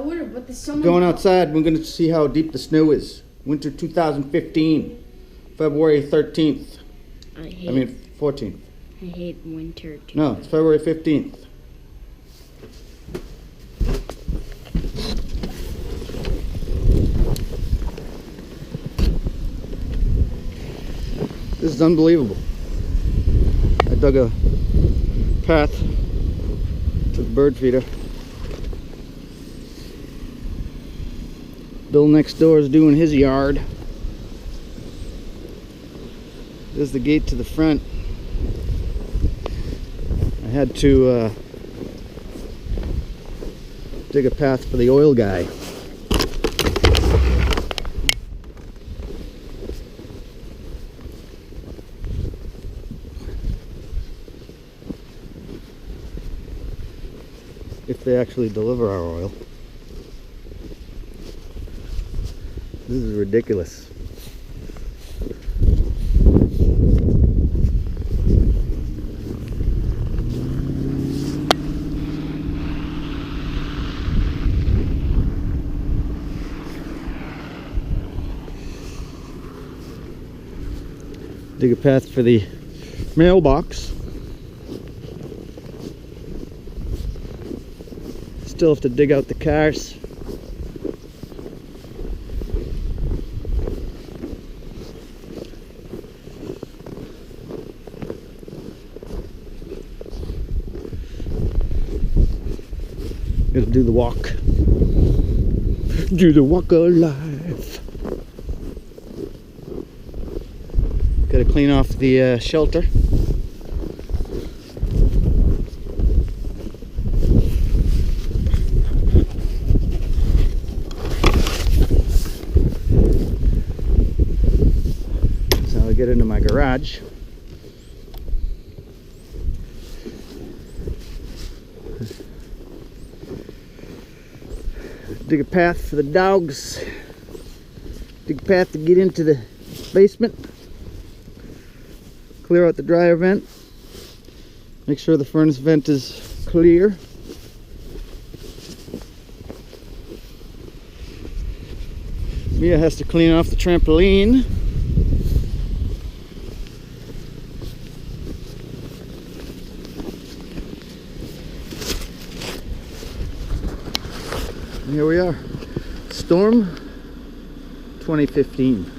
would have, but there's someone Going outside, we're going to see how deep the snow is. Winter 2015, February 13th. I mean 14th. I hate winter too. No, it's February 15th. This is unbelievable. I dug a path to the bird feeder. Bill next door is doing his yard. There's the gate to the front. I had to dig a path for the oil guy. If they actually deliver our oil. This is ridiculous. Dig a path for the mailbox. Still have to dig out the cars. Gotta do the walk. Do the walk of life. Gotta clean off the shelter. So I'll get into my garage. Dig a path for the dogs. Dig a path to get into the basement. Clear out the dryer vent. Make sure the furnace vent is clear. Mia has to clean off the trampoline. And here we are. Storm 2015.